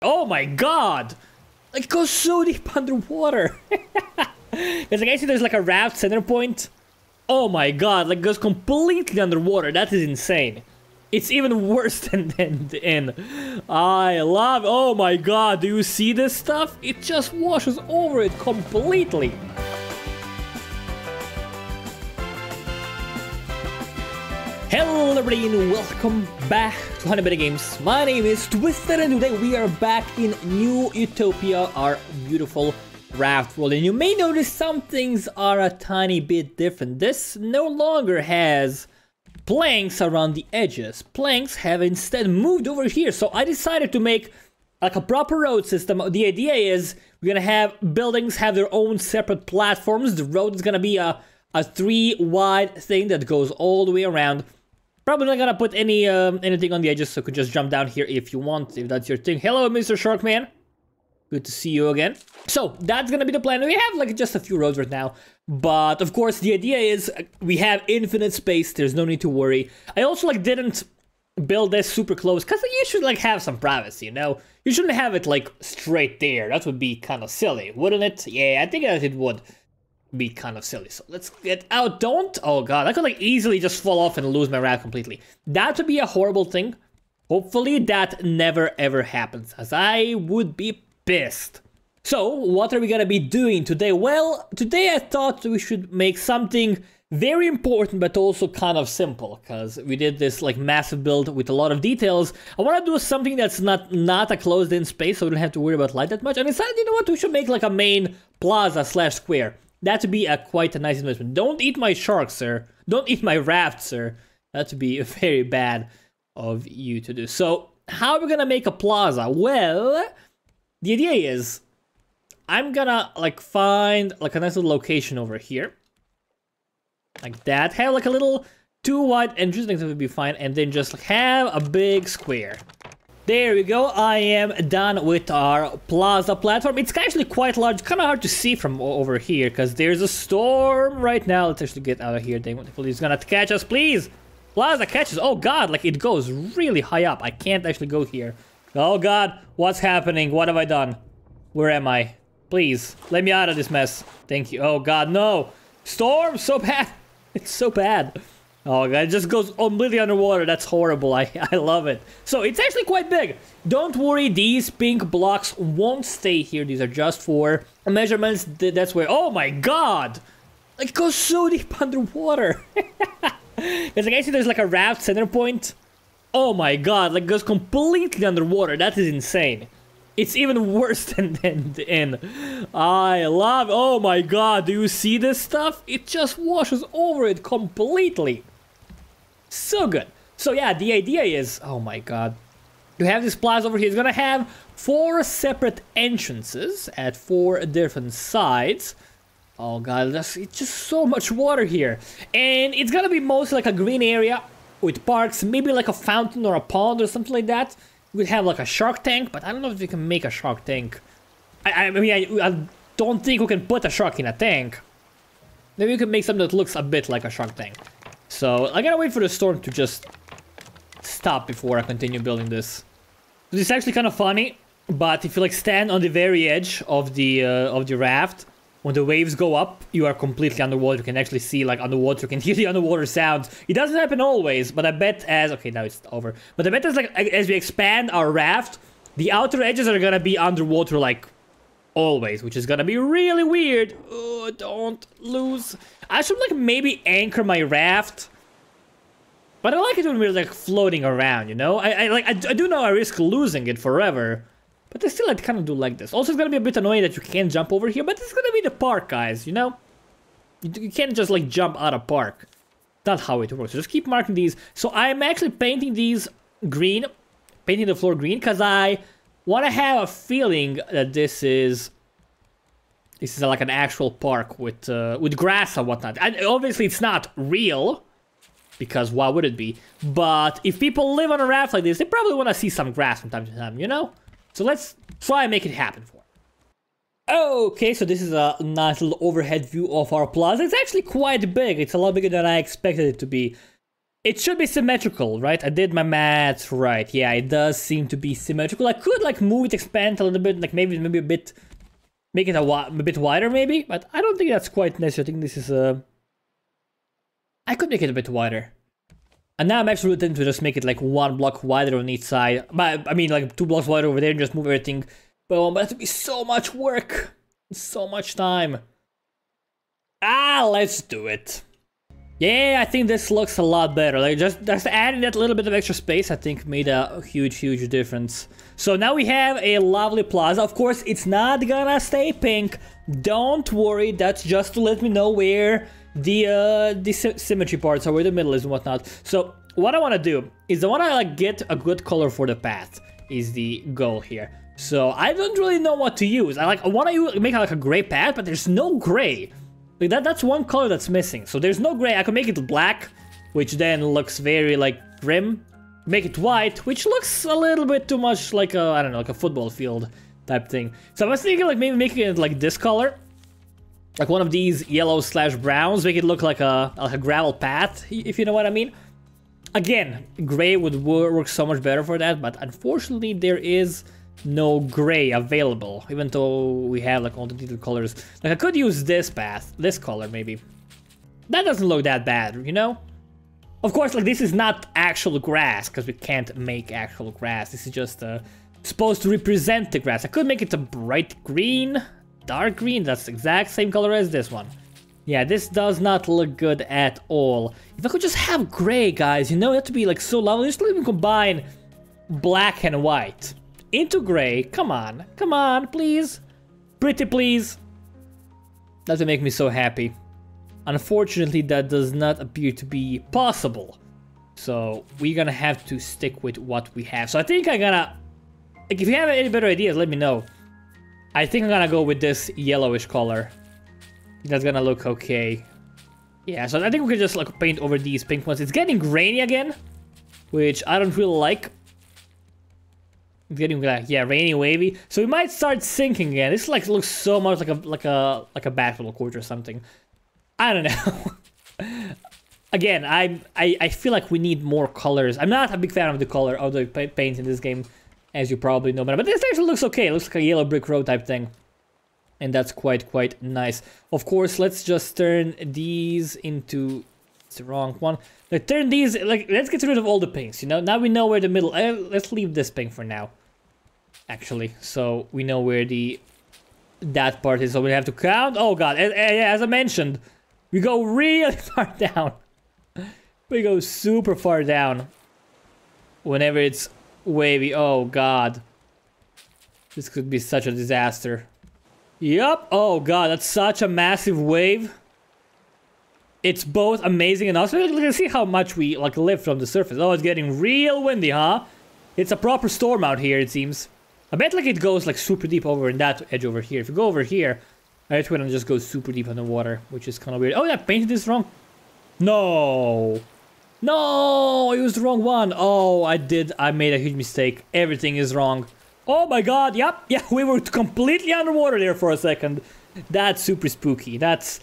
Oh my god! Like, it goes so deep underwater. Because like, I see there's like a raft center point. Oh my god, like, it goes completely underwater. That is insane. It's even worse than the inn. I love... Oh my god, do you see this stuff? It just washes over it completely. Hello everybody and welcome back to HoneyBunnyGames. My name is Twisted and today we are back in New Utopia, our beautiful Raft world. And you may notice some things are a tiny bit different. This no longer has planks around the edges. Planks have instead moved over here. So I decided to make like a proper road system. The idea is we're gonna have buildings have their own separate platforms. The road is gonna be a 3-wide thing that goes all the way around. Probably not gonna put any anything on the edges, so you could just jump down here if you want, if that's your thing. Hello, Mr. Sharkman. Good to see you again. So that's gonna be the plan. We have like just a few roads right now, but of course the idea is we have infinite space. There's no need to worry. I also like didn't build this super close because you should like have some privacy, you know. You shouldn't have it like straight there. That would be kind of silly, wouldn't it? Yeah, I think that it would be kind of silly. So let's get out. Don't. Oh god, I could like easily just fall off and lose my raft completely. That would be a horrible thing. Hopefully that never ever happens, as I would be pissed. So what are we gonna be doing today? Well, today I thought we should make something very important but also kind of simple, because we did this like massive build with a lot of details. I want to do something that's not a closed-in space, so we don't have to worry about light that much. And I decided, you know what, we should make like a main plaza slash square. That would be quite a nice investment. Don't eat my shark, sir. Don't eat my raft, sir. That would be very bad of you to do. So, how are we gonna make a plaza? Well, the idea is, I'm gonna like find like a nice little location over here. Like that. Have like a little 2-wide entrance, I think that would be fine. And then just like have a big square. There we go, I am done with our plaza platform. It's actually quite large, kind of hard to see from over here, because there's a storm right now. Let's actually get out of here. He's gonna catch us, please. Plaza catches, oh god, like it goes really high up. I can't actually go here. Oh god, what's happening? What have I done? Where am I? Please, let me out of this mess. Thank you. Oh god, no. Storm, so bad. It's so bad. Oh god, it just goes completely underwater. That's horrible. I love it. So it's actually quite big. Don't worry, these pink blocks won't stay here. These are just for measurements. That's where... Oh my god! Like, it goes so deep underwater. Because like, I see there's like a raft center point. Oh my god, like it goes completely underwater. That is insane. It's even worse than the inn. I love... Oh my god, do you see this stuff? It just washes over it completely. So good. So yeah, the idea is... Oh my god. You have this plaza over here. It's gonna have 4 separate entrances at 4 different sides. Oh god, it's just so much water here. And it's gonna be mostly like a green area with parks. Maybe like a fountain or a pond or something like that. We'd have like a shark tank, but I don't know if we can make a shark tank. I mean, I don't think we can put a shark in a tank. Maybe we can make something that looks a bit like a shark tank. So I gotta wait for the storm to just stop before I continue building this. This is actually kind of funny, but if you like stand on the very edge of the raft, when the waves go up, you are completely underwater. You can actually see like underwater. You can hear the underwater sound. It doesn't happen always, but I bet as... Okay, now it's over. But I bet as like as we expand our raft, the outer edges are gonna be underwater like always, which is gonna be really weird. Oh, don't lose. I should like maybe anchor my raft. But I like it when we're like floating around, you know? I do know I risk losing it forever. But I still kind of do like this. Also, it's gonna be a bit annoying that you can't jump over here, but it's gonna be the park, guys, you know? You can't just like jump out of park. That's how it works. So just keep marking these. So I'm actually painting these green, painting the floor green, because I want to have a feeling that this is like an actual park with grass and whatnot. And obviously, it's not real, because why would it be? But if people live on a raft like this, they probably want to see some grass from time to time, you know? So let's try and make it happen for them. Okay, so this is a nice little overhead view of our plaza. It's actually quite big. It's a lot bigger than I expected it to be. It should be symmetrical, right? I did my math right. Yeah, it does seem to be symmetrical. I could like move it, expand a little bit, like maybe a bit, make it a bit wider maybe, but I don't think that's quite necessary. I think this is I could make it a bit wider. And now I'm actually tempted to just make it like 1 block wider on each side. But I mean like 2 blocks wider over there and just move everything. But that would be so much work. So much time. Ah, let's do it. Yeah, I think this looks a lot better. Like just adding that little bit of extra space, I think made a huge difference. So now we have a lovely plaza. Of course, it's not gonna stay pink. Don't worry. That's just to let me know where the symmetry parts are, where the middle is and whatnot. So what I want to do is I want to like get a good color for the path. Is the goal here. So I don't really know what to use. I want to make like a gray path, but there's no gray. Like that's one color that's missing. So there's no gray. I can make it black, which then looks very like grim. Make it white, which looks a little bit too much like a, I don't know, like a football field type thing. So I was thinking like maybe making it like this color. Like one of these yellow/browns, make it look like a gravel path, if you know what I mean. Again, gray would work so much better for that, but unfortunately there is no gray available, even though we have like all the detailed colors. Like I could use this path, this color maybe. That doesn't look that bad, you know? Of course, like this is not actual grass, because we can't make actual grass. This is just supposed to represent the grass. I could make it a bright green, dark green. That's the exact same color as this one. Yeah, this does not look good at all. If I could just have gray, guys, you know, it have to be like so lovely. Just let me combine black and white into gray. Come on, please. Pretty please. That would make me so happy. Unfortunately, that does not appear to be possible. So we're gonna have to stick with what we have. So I think I'm gonna, like, if you have any better ideas, let me know. I think I'm gonna go with this yellowish color. That's gonna look okay. Yeah, so I think we can just like paint over these pink ones. It's getting grainy again, which I don't really like. It's getting like, yeah, rainy, wavy. So we might start sinking again. This like looks so much like a basketball court or something. I don't know. Again, I feel like we need more colors. I'm not a big fan of the color of the paint in this game, as you probably know, but this actually looks okay. It looks like a yellow brick road type thing. And that's quite nice. Of course, let's just turn these into... It's the wrong one. Like, turn these... Like, let's get rid of all the pinks, you know? Now we know where the middle... let's leave this pink for now. Actually, so we know where that part is. So we have to count. Oh, God. As I mentioned, we go really far down. We go super far down. Whenever it's wavy. Oh, God. This could be such a disaster. Yup. Oh god, that's such a massive wave. It's both amazing and awesome. You can see how much we like lift from the surface. Oh, it's getting real windy, huh? It's a proper storm out here, it seems. I bet like it goes like super deep over in that edge over here. If you go over here, it's gonna just go super deep in the water, which is kind of weird. Oh, yeah, I painted this wrong. No. No, I used the wrong one. Oh, I made a huge mistake. Everything is wrong. Oh my god, yep, yeah, we were completely underwater there for a second. That's super spooky. That's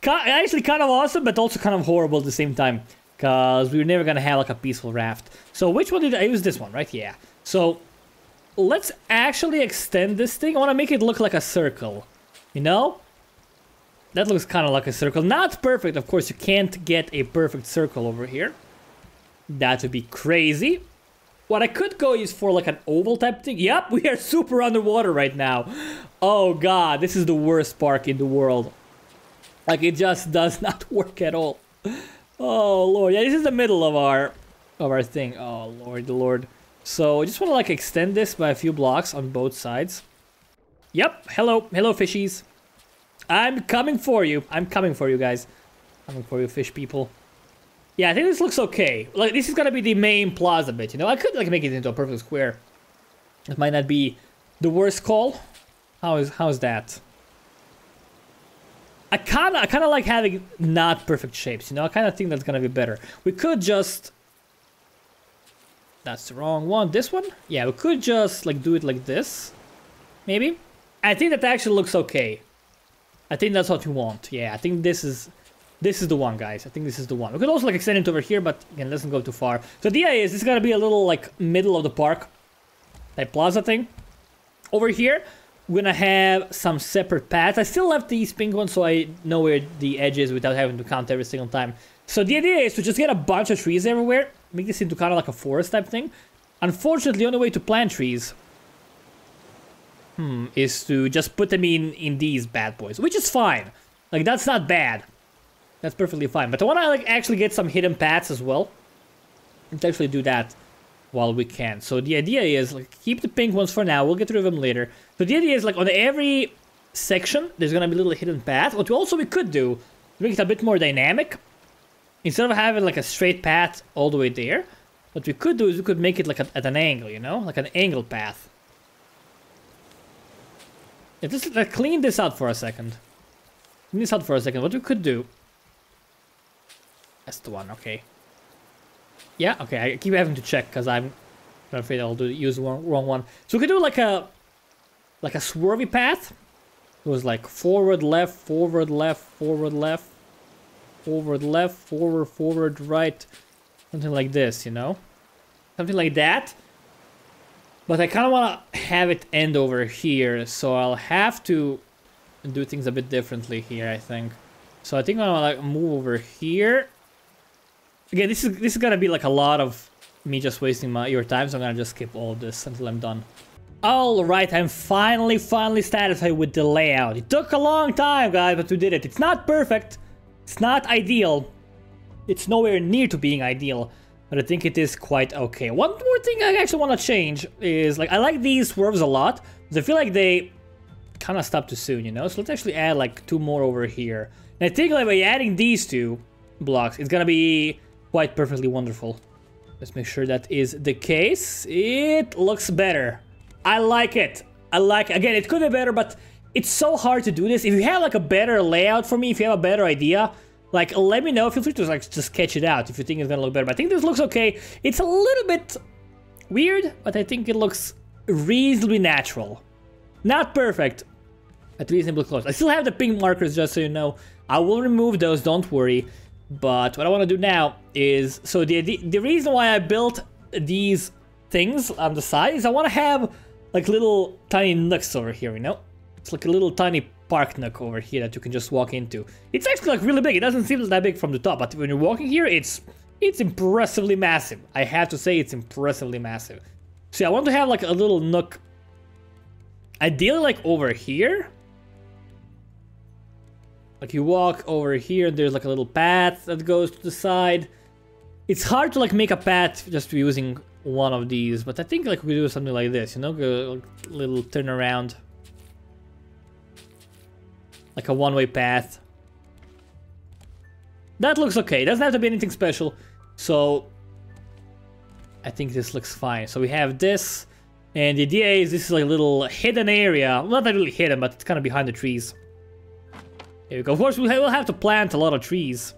actually kind of awesome, but also kind of horrible at the same time. Because we were never gonna have like a peaceful raft. So which one did I use? This one, right? Yeah. So let's actually extend this thing. I want to make it look like a circle. You know? That looks kind of like a circle. Not perfect, of course. You can't get a perfect circle over here. That would be crazy. What I could go is for like an oval type thing. Yep, we are super underwater right now. Oh god, this is the worst park in the world. Like, it just does not work at all. Oh lord, yeah, this is the middle of our thing. Oh lord, the lord. So I just want to like extend this by a few blocks on both sides. Yep, hello fishies. I'm coming for you. I'm coming for you guys. Coming for you, fish people. Yeah, I think this looks okay. Like, this is gonna be the main plaza bit, you know? I could, like, make it into a perfect square. It might not be the worst call. How's that? I kinda like having not perfect shapes, you know? I kinda think that's gonna be better. We could just... That's the wrong one. This one? Yeah, we could just, like, do it like this. Maybe? I think that actually looks okay. I think that's what we want. Yeah, I think this is This is the one, guys. I think this is the one. We could also like extend it over here, but again, let's not go too far. So the idea is this is gonna be a little like middle of the park type plaza thing. Over here, we're gonna have some separate paths. I still left these pink ones so I know where the edge is without having to count every single time. So the idea is to just get a bunch of trees everywhere, make this into kind of like a forest type thing. Unfortunately, the only way to plant trees is to just put them in these bad boys, which is fine. Like, that's not bad. That's perfectly fine. But I want to like actually get some hidden paths as well. Let's actually do that while we can. So the idea is like keep the pink ones for now. We'll get rid of them later. So the idea is like on every section, there's gonna be a little hidden path. What we could do to make it a bit more dynamic, instead of having like a straight path all the way there, what we could do is we could make it like at an angle, you know, like an angle path. Yeah, just clean this out for a second. Clean this out for a second. What we could do. That's the one, okay. Yeah, okay, I keep having to check because I'm afraid I'll use the wrong one. So we could do like a swervy path. It was like forward, left, forward, left, forward, left, forward, left, forward, forward, right. Something like this, you know? Something like that. But I kind of want to have it end over here, so I'll have to do things a bit differently here, I think. So I think I'm gonna like move over here. Again, this is gonna be like a lot of me just wasting your time, so I'm gonna just skip all of this until I'm done. Alright, I'm finally satisfied with the layout. It took a long time, guys, but we did it. It's not perfect. It's not ideal. It's nowhere near to being ideal. But I think it is quite okay. One more thing I actually want to change is, like, I like these swerves a lot, but I feel like they kind of stop too soon, you know? So let's actually add, like, 2 more over here. And I think, like, by adding these 2 blocks, it's gonna be quite perfectly wonderful. Let's make sure that is the case. It looks better. I like it. I like it. Again, it could be better, but it's so hard to do this. If you have, like, a better layout for me, if you have a better idea, like, let me know. Feel free to like just sketch it out if you think it's gonna look better. But I think this looks okay. It's a little bit weird, but I think it looks reasonably natural. Not perfect, but reasonably close. I still have the pink markers, just so you know. I will remove those, don't worry. But what I want to do now is, so the reason why I built these things on the side is I want to have like little tiny nooks over here, you know? It's like a little tiny park nook over here that you can just walk into. It's actually like really big. It doesn't seem that big from the top, but when you're walking here, it's impressively massive. I have to say it's impressively massive. So I want to have like a little nook, ideally like over here. Like you walk over here, there's like a little path that goes to the side. It's hard to like make a path just using one of these, but I think like we do something like this, you know, go a little turn around. Like a one-way path. That looks okay. It doesn't have to be anything special. So I think this looks fine. So we have this, and the idea is this is like a little hidden area. Well, not really hidden, but it's kind of behind the trees. Here we go. Of course, we'll have to plant a lot of trees.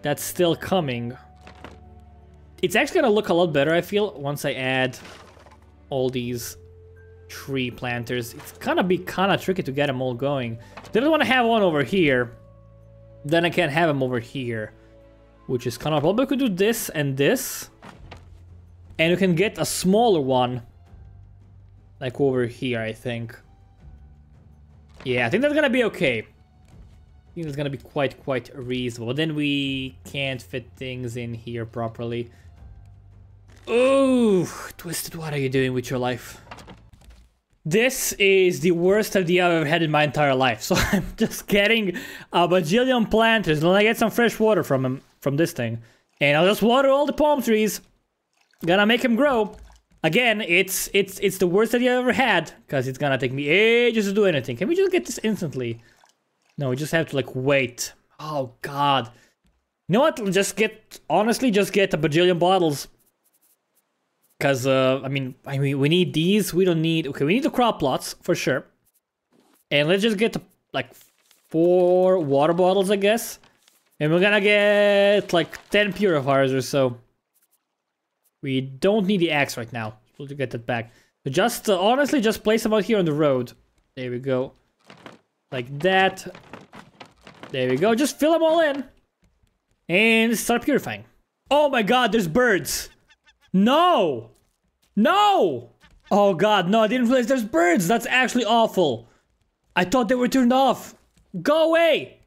That's still coming. It's actually gonna look a lot better, I feel, once I add all these tree planters. It's gonna be kind of tricky to get them all going. Then I want to have one over here. Then I can't have them over here, which is kind of probably could do this and this, and you can get a smaller one, like over here. I think. Yeah, I think that's gonna be okay. I think it's gonna be quite reasonable. But then we can't fit things in here properly. Oh, Twisted, what are you doing with your life? This is the worst idea I've ever had in my entire life. So I'm just getting a bajillion planters, and I get some fresh water from this thing, and I'll just water all the palm trees. Gonna make them grow. Again, it's the worst idea I've ever had, because it's gonna take me ages to do anything. Can we just get this instantly? No, we just have to like wait. Oh god. You know what? Honestly, just get a bajillion bottles. Because, I mean, we need these. We don't need... Okay, we need the crop plots, for sure. And let's just get, like, 4 water bottles, I guess. And we're gonna get, like, 10 purifiers or so. We don't need the axe right now. We'll get that back. So just, honestly, just place them out here on the road. There we go. Like that. There we go. Just fill them all in. And start purifying. Oh my god, there's birds. No! No! Oh god, no, I didn't realize there's birds. That's actually awful. I thought they were turned off. Go away!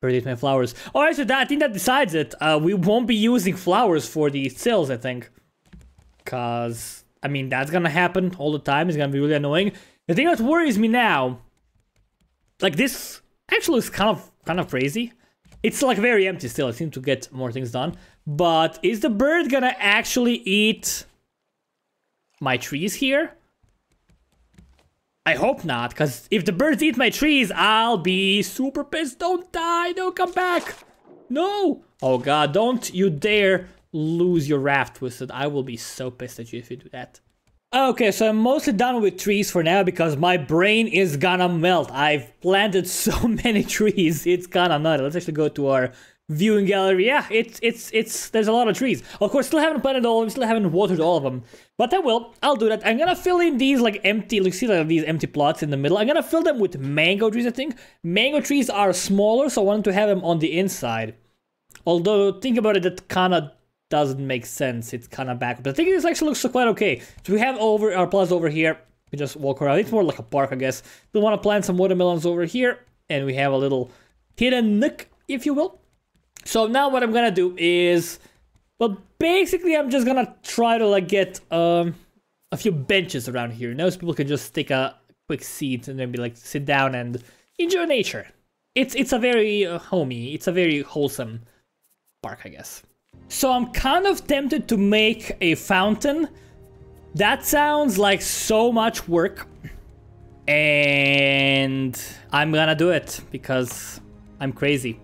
Bird ate my flowers. Alright, so I think that decides it. We won't be using flowers for the sales, I think. Cause, I mean, that's gonna happen all the time. It's gonna be really annoying. The thing that worries me now, like this actually is kind of crazy. It's like very empty still. I seem to get more things done. But is the bird gonna actually eat my trees here? I hope not, because if the birds eat my trees, I'll be super pissed. Don't die, don't come back. No. Oh god, don't you dare lose your raft, Twisted. I will be so pissed at you if you do that. Okay, so I'm mostly done with trees for now because my brain is gonna melt. I've planted so many trees, it's kinda nutty. Let's actually go to our viewing gallery. Yeah, there's a lot of trees. Of course, still haven't planted all of them, still haven't watered all of them. But I'll do that. I'm gonna fill in these like empty, like see like these empty plots in the middle. I'm gonna fill them with mango trees, I think. Mango trees are smaller, so I wanted to have them on the inside. Although, think about it, that kinda doesn't make sense. It's kinda backward. But I think this actually looks quite okay. So we have our plaza over here. We just walk around. It's more like a park, I guess. We wanna plant some watermelons over here. And we have a little hidden nook, if you will. So now what I'm gonna do is, well, basically I'm just gonna try to like get a few benches around here, you know, so people can just take a quick seat and then be like sit down and enjoy nature. It's a very homey, it's a very wholesome park, I guess. So I'm kind of tempted to make a fountain. That sounds like so much work, and I'm gonna do it because I'm crazy.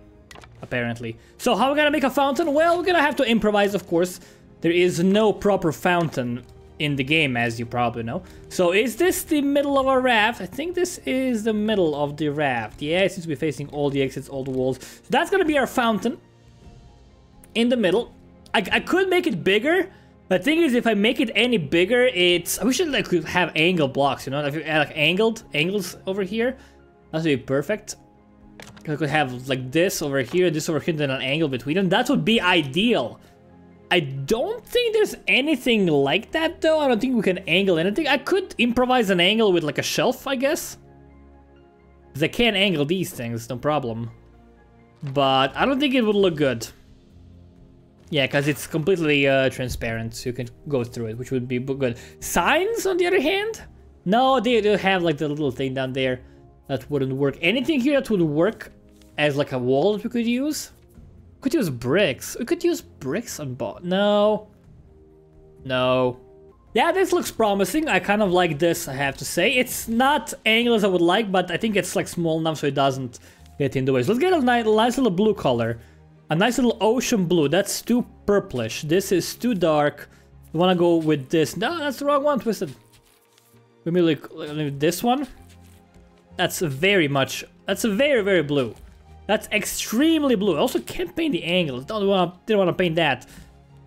Apparently. So how are we gonna make a fountain? Well, we're gonna have to improvise, of course. There is no proper fountain in the game, as you probably know. So is this the middle of our raft? I think this is the middle of the raft. Yeah, it seems to be facing all the exits, all the walls. So that's gonna be our fountain. In the middle. I could make it bigger. The thing is, if I make it any bigger, we should like have angle blocks, you know? If you add like angles over here, that would be perfect. I could have like this over here, and then an angle between them. That would be ideal. I don't think there's anything like that though. I don't think we can angle anything. I could improvise an angle with like a shelf, I guess. Because I can angle these things, no problem. But I don't think it would look good. Yeah, because it's completely transparent, so you can go through it, which would be good. Signs, on the other hand? No, they have like the little thing down there. That wouldn't work. Anything here that would work as like a wall that we could use? We could use bricks. We could use bricks on bot. No. No. Yeah, this looks promising. I kind of like this, I have to say. It's not angle as I would like, but I think it's like small enough so it doesn't get in the way. So let's get a nice little blue color. A nice little ocean blue. That's too purplish. This is too dark. We want to go with this. No, that's the wrong one, Twisted. Maybe like this one. That's very, very blue. That's extremely blue. I also can't paint the angles. Didn't want to paint that.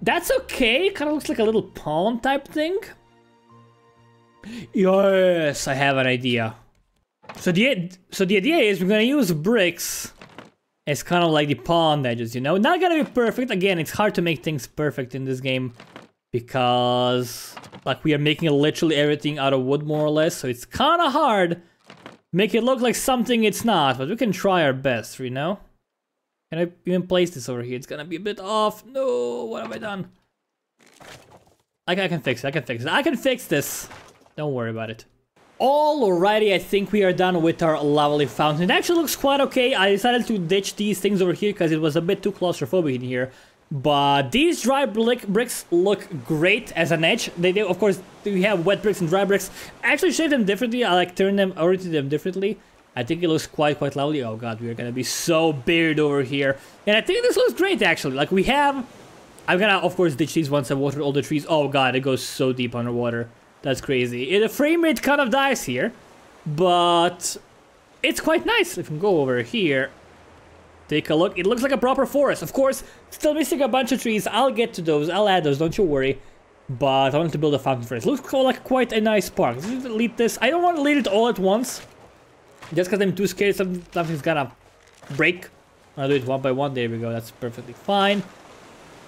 That's okay. Kind of looks like a little pond type thing. Yes, I have an idea. So the idea is we're gonna use bricks as kind of like the pond edges, you know? Not gonna be perfect. Again, it's hard to make things perfect in this game because like we are making literally everything out of wood more or less. So it's kind of hard. Make it look like something it's not, but we can try our best, you know? Can I even place this over here? It's gonna be a bit off. No, what have I done? I can fix it, I can fix this. Don't worry about it. Alrighty, I think we are done with our lovely fountain. It actually looks quite okay. I decided to ditch these things over here because it was a bit too claustrophobic in here. But these dry bricks look great as an edge. They of course, we have wet bricks and dry bricks. I actually shaped them differently. I like oriented them differently. I think it looks quite lovely. Oh god, we are gonna be so buried over here. And I think this looks great actually. Like we have, I'm gonna of course ditch these once I watered all the trees. Oh god, it goes so deep underwater. That's crazy. The frame rate kind of dies here, but it's quite nice. If we can go over here. Take a look. It looks like a proper forest. Of course, still missing a bunch of trees. I'll get to those. I'll add those. Don't you worry. But I wanted to build a fountain first. Looks like quite a nice park. Let's delete this. I don't want to lead it all at once. Just because I'm too scared something's gonna break. I'll do it one by one. There we go. That's perfectly fine.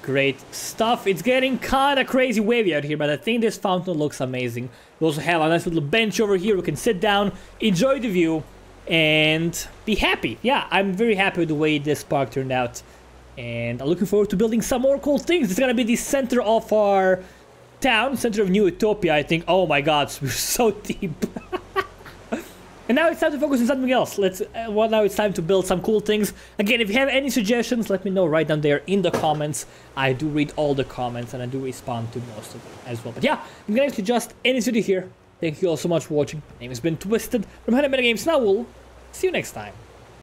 Great stuff. It's getting kind of crazy wavy out here, but I think this fountain looks amazing. We also have a nice little bench over here. We can sit down, enjoy the view, and be happy. Yeah, I'm very happy with the way this park turned out. And I'm looking forward to building some more cool things. It's gonna be the center of our town, center of New Utopia, I think. Oh my god, we're so deep. And now it's time to focus on something else. Well, now it's time to build some cool things. Again, if you have any suggestions, let me know right down there in the comments. I do read all the comments and I do respond to most of them as well. But yeah, I'm going to just end this video here. Thank you all so much for watching. My name has been Twisted from HoneyBunnyGames. Now we'll see you next time.